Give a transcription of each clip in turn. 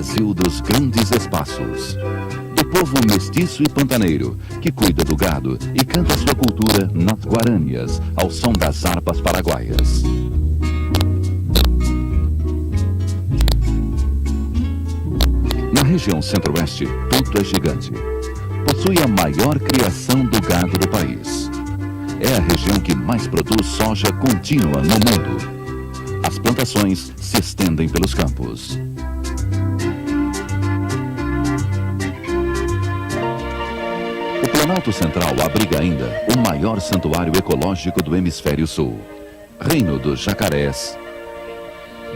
Brasil dos grandes espaços. Do povo mestiço e pantaneiro, que cuida do gado e canta sua cultura nas guaranias, ao som das harpas paraguaias. Na região centro-oeste, tudo é gigante. Possui a maior criação do gado do país. É a região que mais produz soja contínua no mundo. As plantações se estendem pelos campos. O Planalto Central abriga ainda o maior santuário ecológico do Hemisfério Sul. Reino dos jacarés,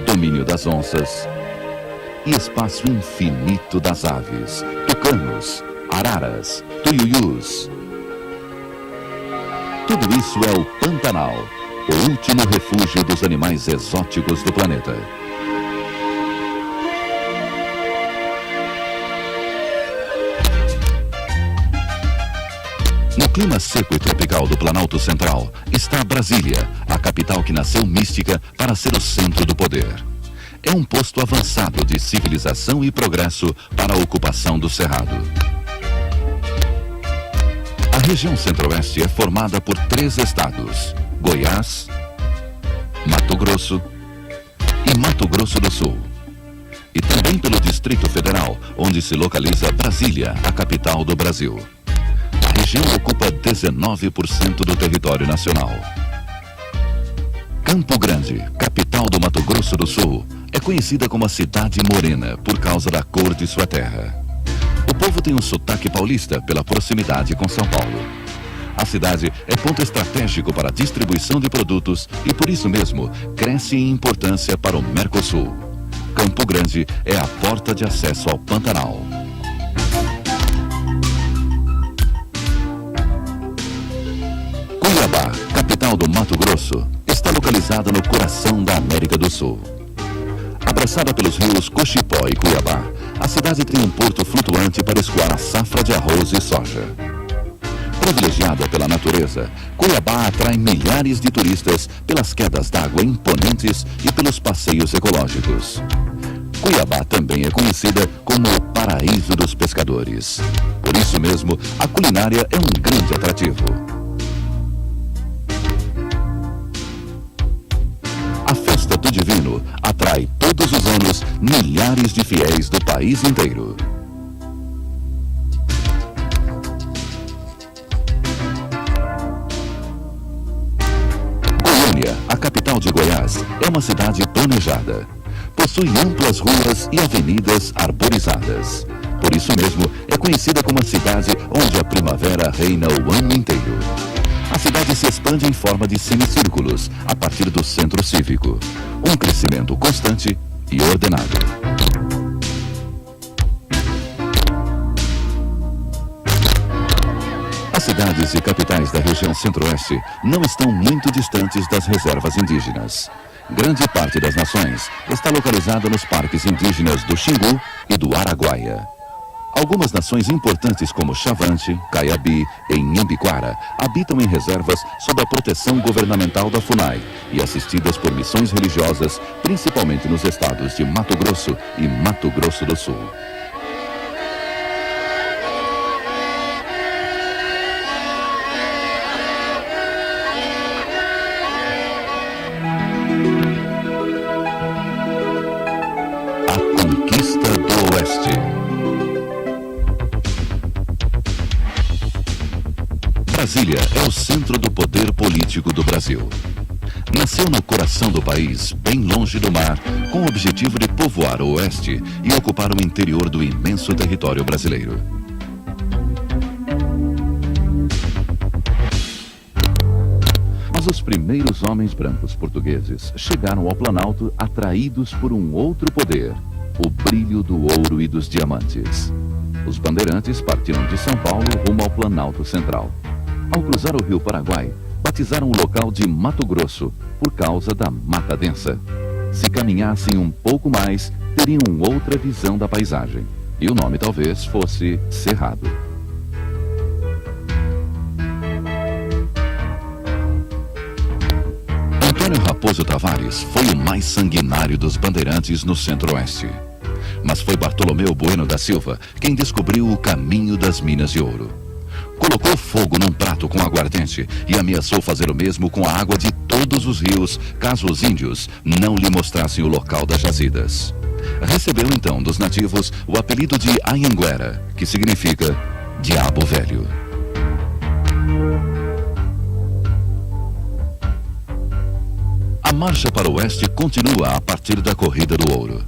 domínio das onças e espaço infinito das aves, tucanos, araras, tuiuius. Tudo isso é o Pantanal, o último refúgio dos animais exóticos do planeta. No clima seco e tropical do Planalto Central está Brasília, a capital que nasceu mística para ser o centro do poder. É um posto avançado de civilização e progresso para a ocupação do Cerrado. A região centro-oeste é formada por 3 estados: Goiás, Mato Grosso e Mato Grosso do Sul. E também pelo Distrito Federal, onde se localiza Brasília, a capital do Brasil. A região ocupa 19% do território nacional. Campo Grande, capital do Mato Grosso do Sul, é conhecida como a cidade morena por causa da cor de sua terra. O povo tem um sotaque paulista pela proximidade com São Paulo. A cidade é ponto estratégico para a distribuição de produtos e, por isso mesmo, cresce em importância para o Mercosul. Campo Grande é a porta de acesso ao Pantanal. Cuiabá, capital do Mato Grosso, está localizada no coração da América do Sul. Abraçada pelos rios Cochipó e Cuiabá, a cidade tem um porto flutuante para escoar a safra de arroz e soja. Privilegiada pela natureza, Cuiabá atrai milhares de turistas pelas quedas d'água imponentes e pelos passeios ecológicos. Cuiabá também é conhecida como o paraíso dos pescadores. Por isso mesmo, a culinária é um grande atrativo. A Festa do Divino atrai todos os anos milhares de fiéis do país inteiro. Goiânia, a capital de Goiás, é uma cidade planejada. Possui amplas ruas e avenidas arborizadas. Por isso mesmo, é conhecida como a cidade onde a primavera reina o ano inteiro. A cidade se expande em forma de semicírculos a partir do centro cívico. Um crescimento constante e ordenado. As cidades e capitais da região centro-oeste não estão muito distantes das reservas indígenas. Grande parte das nações está localizada nos parques indígenas do Xingu e do Araguaia. Algumas nações importantes como Xavante, Caiabi e Inhambiquara habitam em reservas sob a proteção governamental da FUNAI e assistidas por missões religiosas, principalmente nos estados de Mato Grosso e Mato Grosso do Sul. A Conquista do Oeste. Brasília é o centro do poder político do Brasil. Nasceu no coração do país, bem longe do mar, com o objetivo de povoar o oeste e ocupar o interior do imenso território brasileiro. Mas os primeiros homens brancos portugueses chegaram ao Planalto atraídos por um outro poder, o brilho do ouro e dos diamantes. Os bandeirantes partiram de São Paulo rumo ao Planalto Central. Ao cruzar o rio Paraguai, batizaram o local de Mato Grosso, por causa da mata densa. Se caminhassem um pouco mais, teriam outra visão da paisagem. E o nome talvez fosse Cerrado. Antônio Raposo Tavares foi o mais sanguinário dos bandeirantes no Centro-Oeste. mas foi Bartolomeu Bueno da Silva quem descobriu o caminho das minas de ouro. Colocou fogo num prato com aguardente e ameaçou fazer o mesmo com a água de todos os rios, caso os índios não lhe mostrassem o local das jazidas. Recebeu então dos nativos o apelido de Anhanguera, que significa Diabo Velho. A marcha para o oeste continua a partir da Corrida do Ouro.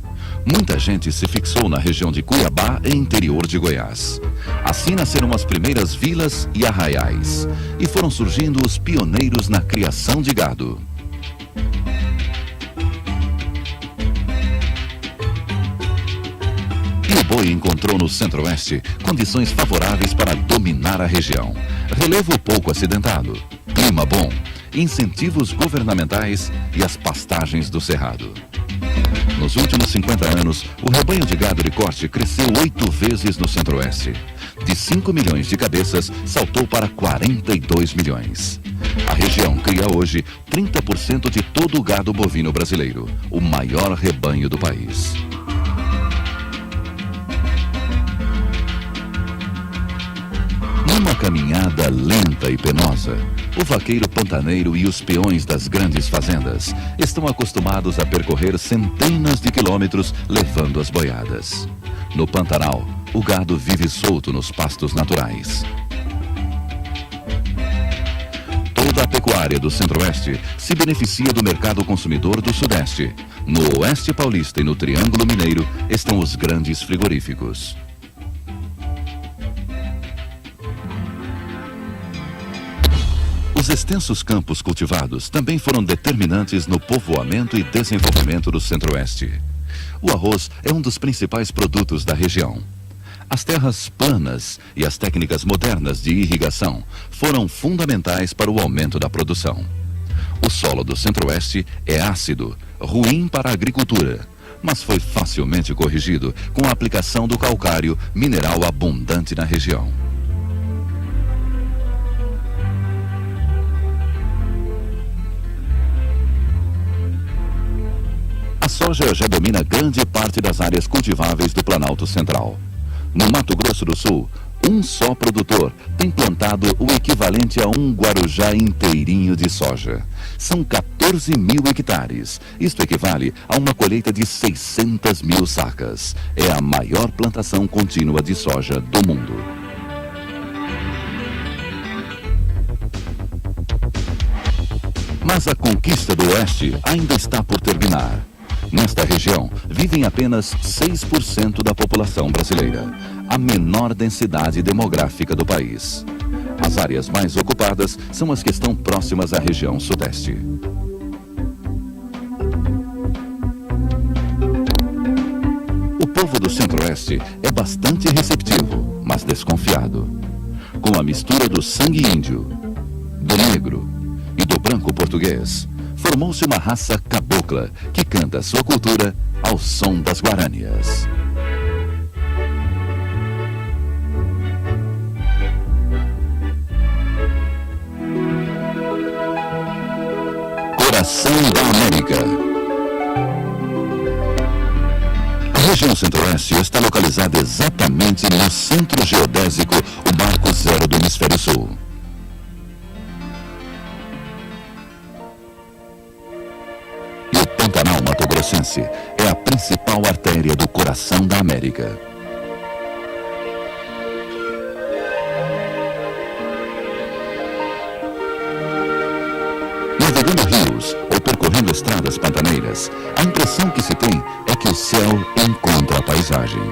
Muita gente se fixou na região de Cuiabá e interior de Goiás. Assim nasceram as primeiras vilas e arraiais, e foram surgindo os pioneiros na criação de gado. E o boi encontrou no centro-oeste condições favoráveis para dominar a região. Relevo pouco acidentado, clima bom, incentivos governamentais e as pastagens do cerrado. Nos últimos 50 anos, o rebanho de gado de corte cresceu 8 vezes no centro-oeste. De 5 milhões de cabeças, saltou para 42 milhões. A região cria hoje 30% de todo o gado bovino brasileiro, o maior rebanho do país. Numa caminhada lenta e penosa, o vaqueiro pantaneiro e os peões das grandes fazendas estão acostumados a percorrer centenas de quilômetros levando as boiadas. No Pantanal, o gado vive solto nos pastos naturais. Toda a pecuária do Centro-Oeste se beneficia do mercado consumidor do Sudeste. No Oeste Paulista e no Triângulo Mineiro estão os grandes frigoríficos. Os extensos campos cultivados também foram determinantes no povoamento e desenvolvimento do Centro-Oeste. O arroz é um dos principais produtos da região. As terras planas e as técnicas modernas de irrigação foram fundamentais para o aumento da produção. O solo do Centro-Oeste é ácido, ruim para a agricultura, mas foi facilmente corrigido com a aplicação do calcário, mineral abundante na região. A soja já domina grande parte das áreas cultiváveis do Planalto Central. No Mato Grosso do Sul, um só produtor tem plantado o equivalente a um Guarujá inteirinho de soja. São 14 mil hectares. Isto equivale a uma colheita de 600 mil sacas. É a maior plantação contínua de soja do mundo. Mas a conquista do Oeste ainda está por terminar. Nesta região, vivem apenas 6% da população brasileira, a menor densidade demográfica do país. As áreas mais ocupadas são as que estão próximas à região Sudeste. O povo do Centro-Oeste é bastante receptivo, mas desconfiado. Com a mistura do sangue índio, do negro e do branco português, formou-se uma raça cabocla que canta sua cultura ao som das guaranias. Coração da América. A região Centro-Oeste está localizada exatamente no centro geodésico, o Marco Zero do Hemisfério Sul. O Pantanal Mato Grossense é a principal artéria do coração da América. Navegando rios ou percorrendo estradas pantaneiras, a impressão que se tem é que o céu encontra a paisagem.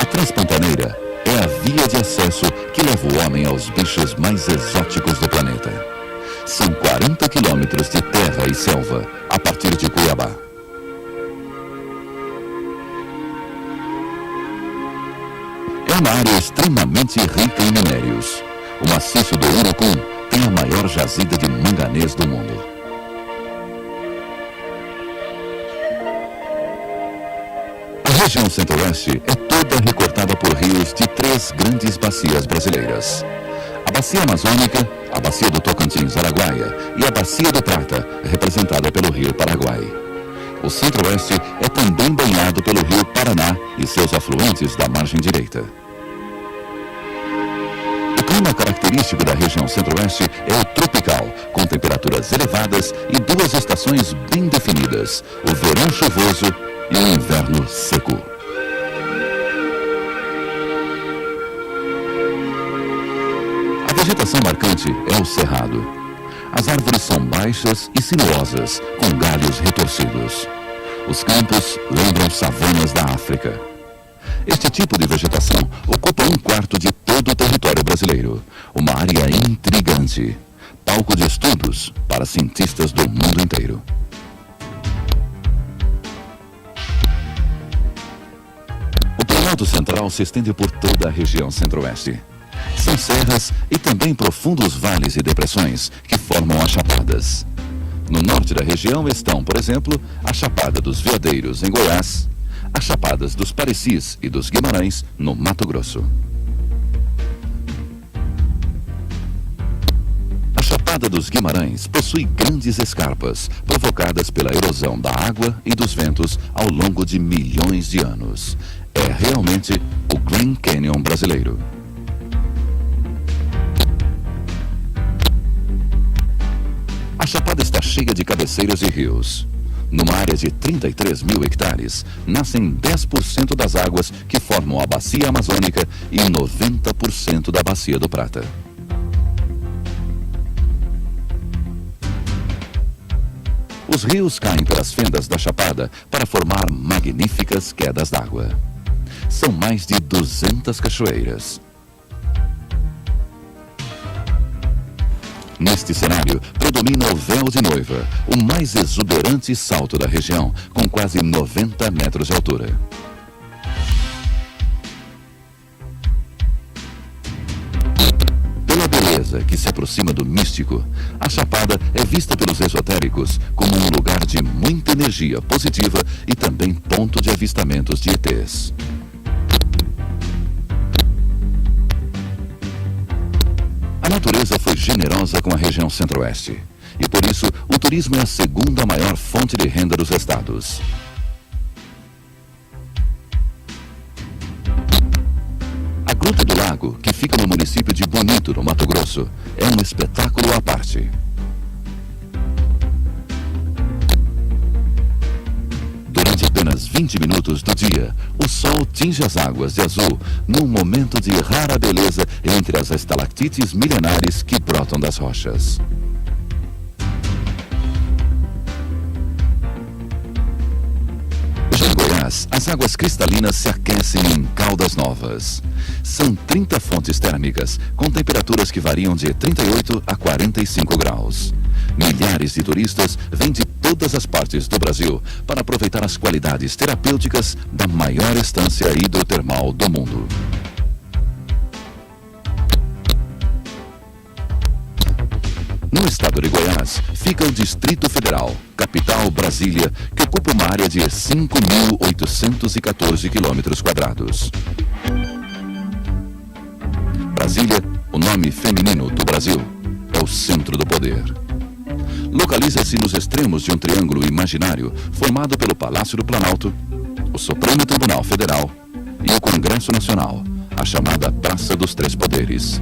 A Transpantaneira é a via de acesso que leva o homem aos bichos mais exóticos do planeta. São 40 quilômetros de terra e selva a partir de Cuiabá. É uma área extremamente rica em minérios. O maciço do Urucum tem a maior jazida de manganês do mundo. A região Centro-Oeste é toda recortada por rios de 3 grandes bacias brasileiras: A Bacia Amazônica, a Bacia do Tocantins-Araguaia e a Bacia do Prata, representada pelo Rio Paraguai. O Centro-Oeste é também banhado pelo Rio Paraná e seus afluentes da margem direita. O clima característico da região Centro-Oeste é o tropical, com temperaturas elevadas e duas estações bem definidas, o verão chuvoso e o inverno seco. A vegetação marcante é o cerrado. As árvores são baixas e sinuosas, com galhos retorcidos. Os campos lembram savanas da África. Este tipo de vegetação ocupa 1/4 de todo o território brasileiro. Uma área intrigante, palco de estudos para cientistas do mundo inteiro. O Planalto Central se estende por toda a região Centro-Oeste. São serras e também profundos vales e depressões que formam as chapadas. No norte da região estão, por exemplo, a Chapada dos Veadeiros, em Goiás, as Chapadas dos Parecis e dos Guimarães, no Mato Grosso. A Chapada dos Guimarães possui grandes escarpas, provocadas pela erosão da água e dos ventos ao longo de milhões de anos. É realmente o Grand Canyon brasileiro. A Chapada está cheia de cabeceiras e rios. Numa área de 33 mil hectares, nascem 10% das águas que formam a Bacia Amazônica e 90% da Bacia do Prata. Os rios caem pelas fendas da Chapada para formar magníficas quedas d'água. São mais de 200 cachoeiras. Neste cenário, predomina o véu de noiva, o mais exuberante salto da região, com quase 90 metros de altura. Pela beleza que se aproxima do místico, a Chapada é vista pelos esotéricos como um lugar de muita energia positiva e também ponto de avistamentos de ETs. A natureza foi generosa com a região Centro-Oeste e, por isso, o turismo é a segunda maior fonte de renda dos estados. A Gruta do Lago, que fica no município de Bonito, no Mato Grosso, é um espetáculo à parte. Durante apenas 20 minutos do dia, o sol tinge as águas de azul num momento de rara beleza entre as estalactites milenares que brotam das rochas. Já em Goiás, as águas cristalinas se aquecem em Caldas Novas. São 30 fontes térmicas, com temperaturas que variam de 38 a 45 graus. Milhares de turistas vêm de todas as partes do Brasil para aproveitar as qualidades terapêuticas da maior estância hidrotermal do mundo. No estado de Goiás, fica o Distrito Federal, capital Brasília, que ocupa uma área de 5.814 quilômetros quadrados. Brasília, o nome feminino do Brasil, é o centro do poder. Localiza-se nos extremos de um triângulo imaginário formado pelo Palácio do Planalto, o Supremo Tribunal Federal e o Congresso Nacional, a chamada Praça dos Três Poderes.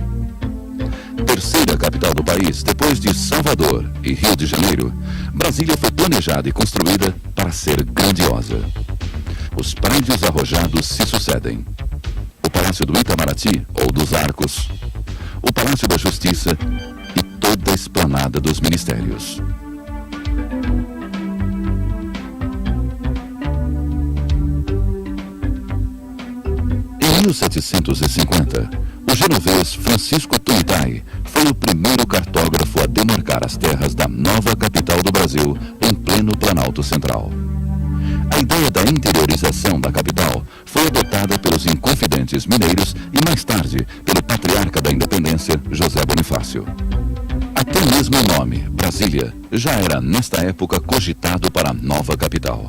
Terceira capital do país, depois de Salvador e Rio de Janeiro, Brasília foi planejada e construída para ser grandiosa. Os prédios arrojados se sucedem. O Palácio do Itamaraty, ou dos Arcos, o Palácio da Justiça e toda a esplanada dos ministérios. Em 1750, o genovês Francisco Tuitai foi o primeiro cartógrafo a demarcar as terras da nova capital do Brasil em pleno Planalto Central. A ideia da interiorização da capital foi adotada pelos inconfidentes mineiros e mais tarde pelo patriarca da independência, José Bonifácio. Até mesmo o nome, Brasília, já era nesta época cogitado para a nova capital.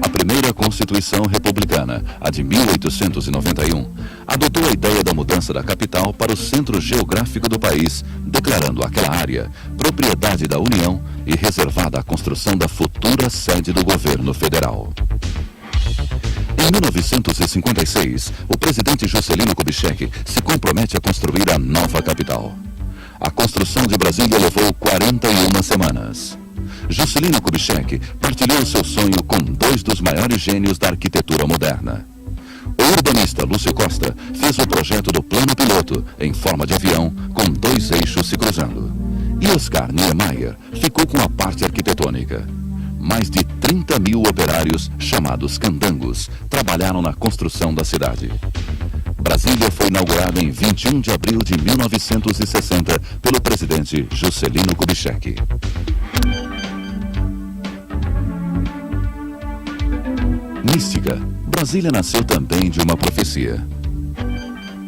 A primeira Constituição republicana, a de 1891, adotou a ideia da mudança da capital para o centro geográfico do país, declarando aquela área propriedade da União e reservada à construção da futura sede do governo federal. Em 1956, o presidente Juscelino Kubitschek se compromete a construir a nova capital. A construção de Brasília levou 41 semanas. Juscelino Kubitschek partilhou seu sonho com dois dos maiores gênios da arquitetura moderna. O urbanista Lúcio Costa fez o projeto do plano piloto, em forma de avião, com dois eixos se cruzando. E Oscar Niemeyer ficou com a parte arquitetônica. Mais de 30 mil operários, chamados candangos, trabalharam na construção da cidade. Brasília foi inaugurada em 21 de abril de 1960 pelo presidente Juscelino Kubitschek. Mística, Brasília nasceu também de uma profecia.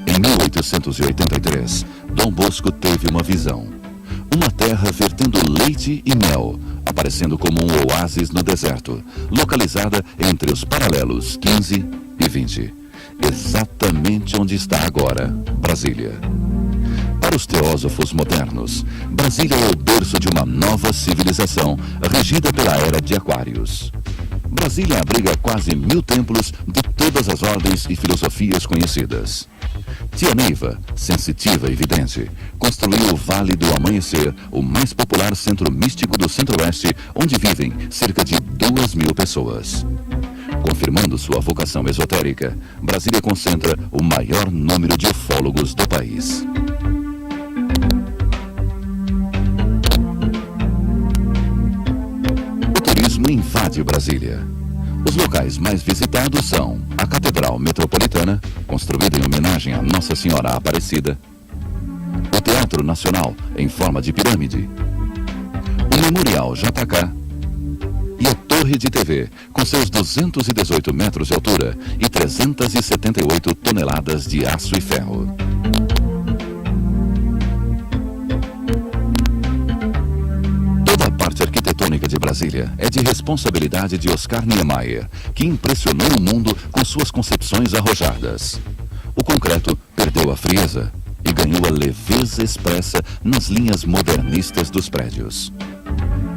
Em 1883, Dom Bosco teve uma visão. Uma terra vertendo leite e mel, aparecendo como um oásis no deserto, localizada entre os paralelos 15 e 20. Exatamente onde está agora Brasília. Para os teósofos modernos, Brasília é o berço de uma nova civilização, regida pela era de Aquários. Brasília abriga quase 1000 templos de todas as ordens e filosofias conhecidas. Tia Neiva, sensitiva e vidente, construiu o Vale do Amanhecer, o mais popular centro místico do Centro-Oeste, onde vivem cerca de 2.000 pessoas. Confirmando sua vocação esotérica, Brasília concentra o maior número de ufólogos do país. O turismo invade Brasília. Os locais mais visitados são a Catedral Metropolitana, construída em homenagem a Nossa Senhora Aparecida, o Teatro Nacional, em forma de pirâmide, o Memorial JK e a Torre de TV, com seus 218 metros de altura e 378 toneladas de aço e ferro. Toda a parte arquitetônica de Brasília é de responsabilidade de Oscar Niemeyer, que impressionou o mundo com suas concepções arrojadas. O concreto perdeu a frieza e ganhou a leveza expressa nas linhas modernistas dos prédios.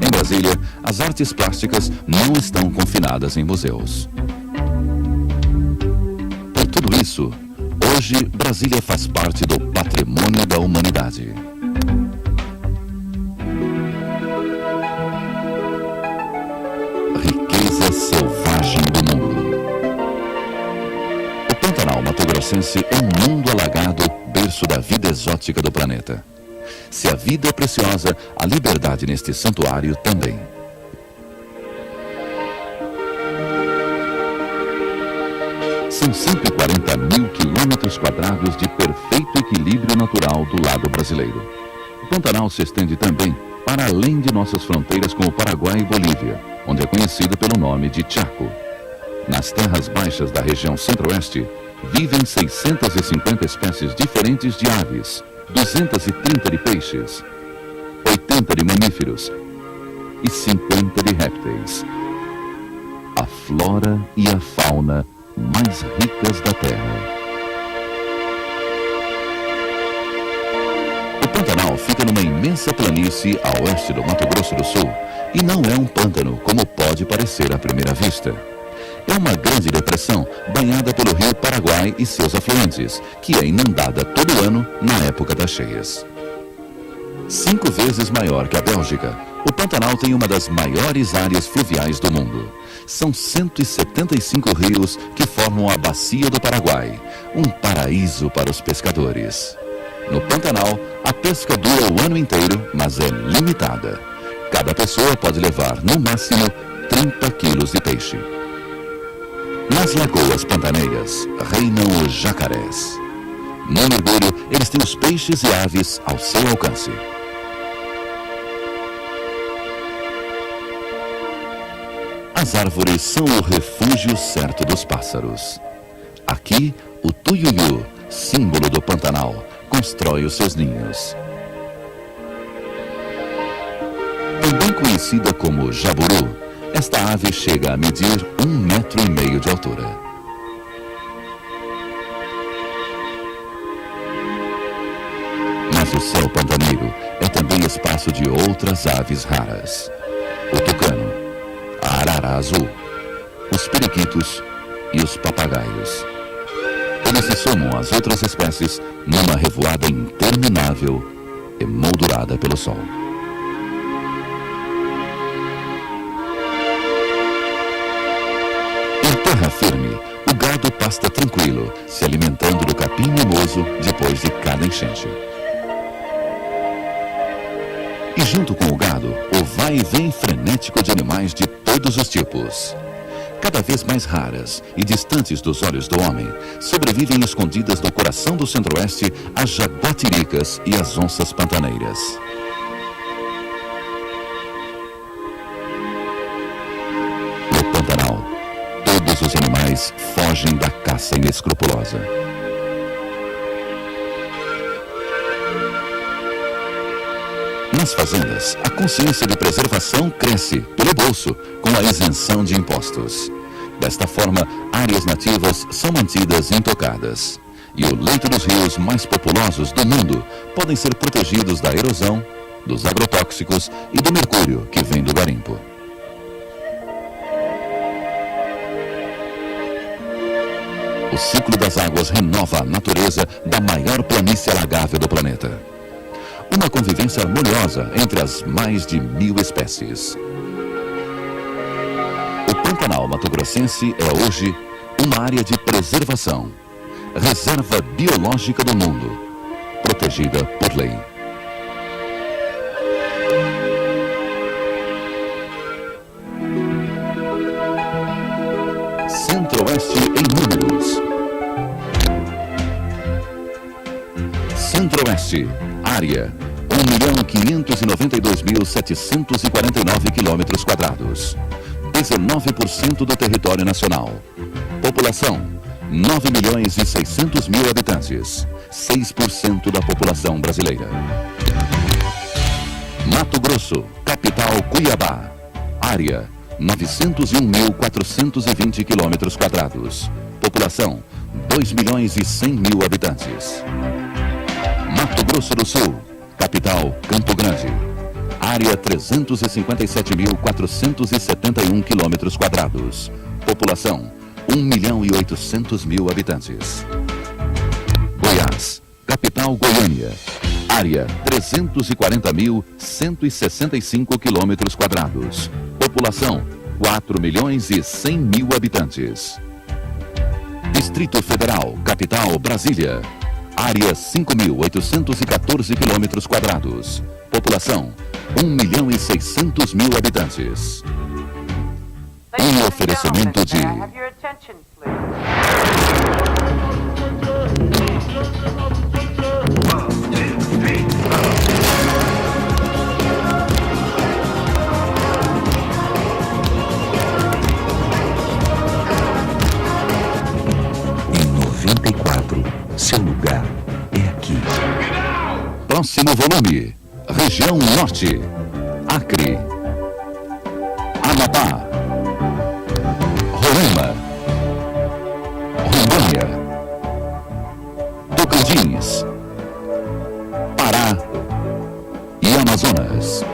Em Brasília, as artes plásticas não estão confinadas em museus. Por tudo isso, hoje Brasília faz parte do patrimônio da humanidade. Riqueza selvagem do mundo. O Pantanal Mato-Grossense é um mundo alagado, berço da vida exótica do planeta. Se a vida é preciosa, a liberdade neste santuário também. São 140 mil quilômetros quadrados de perfeito equilíbrio natural do lado brasileiro. O Pantanal se estende também para além de nossas fronteiras com o Paraguai e Bolívia, onde é conhecido pelo nome de Chaco. Nas terras baixas da região centro-oeste, vivem 650 espécies diferentes de aves, 230 de peixes, 80 de mamíferos e 50 de répteis. A flora e a fauna mais ricas da Terra. O Pantanal fica numa imensa planície a oeste do Mato Grosso do Sul e não é um pântano como pode parecer à primeira vista. É uma grande depressão banhada pelo rio Paraguai e seus afluentes, que é inundada todo ano na época das cheias. 5 vezes maior que a Bélgica, o Pantanal tem uma das maiores áreas fluviais do mundo. São 175 rios que formam a Bacia do Paraguai, um paraíso para os pescadores. No Pantanal, a pesca dura o ano inteiro, mas é limitada. Cada pessoa pode levar, no máximo, 30 quilos de peixe. Nas lagoas pantaneiras reinam os jacarés. No mergulho, eles têm os peixes e aves ao seu alcance. As árvores são o refúgio certo dos pássaros. Aqui, o tuiuiu, símbolo do Pantanal, constrói os seus ninhos. Também conhecida como jaburu, Esta ave chega a medir 1,5 metro de altura. Mas o céu pantaneiro é também espaço de outras aves raras. O tucano, a arara azul, os periquitos e os papagaios. Eles se somam às outras espécies numa revoada interminável, emoldurada pelo sol. Em terra firme, o gado pasta tranquilo, se alimentando do capim mimoso depois de cada enchente. E junto com o gado, o vai e vem frenético de animais de todos os tipos. Cada vez mais raras e distantes dos olhos do homem, sobrevivem escondidas no coração do centro-oeste as jaguatiricas e as onças pantaneiras. No Pantanal, todos os animais fogem da caça inescrupulosa. Nas fazendas, a consciência de preservação cresce pelo bolso, com a isenção de impostos. Desta forma, áreas nativas são mantidas intocadas. E o leito dos rios mais populosos do mundo podem ser protegidos da erosão, dos agrotóxicos e do mercúrio que vem do garimpo. O ciclo das águas renova a natureza da maior planície alagável do planeta. Uma convivência harmoniosa entre as mais de 1000 espécies. O Pantanal Mato-Grossense é hoje uma área de preservação, reserva biológica do mundo, protegida por lei. Centro-Oeste em números. Centro-Oeste, área 1.592.749 km², 19% do território nacional. População, 9.600.000 habitantes, 6% da população brasileira. Mato Grosso, capital Cuiabá, área 901.420 km², população, 2.100.000 habitantes. Mato Grosso do Sul, capital Campo Grande, área 357.471 km², população 1.800.000 habitantes. Goiás, capital Goiânia, área 340.165 km², população 4.100.000 habitantes. Distrito Federal, capital Brasília, área 5.814 km², população 1.600.000 habitantes. Um oferecimento de Em 94, seu lugar é aqui. Próximo volume, região norte, Acre, Amapá, Roraima, Rondônia, Tocantins, Pará e Amazonas.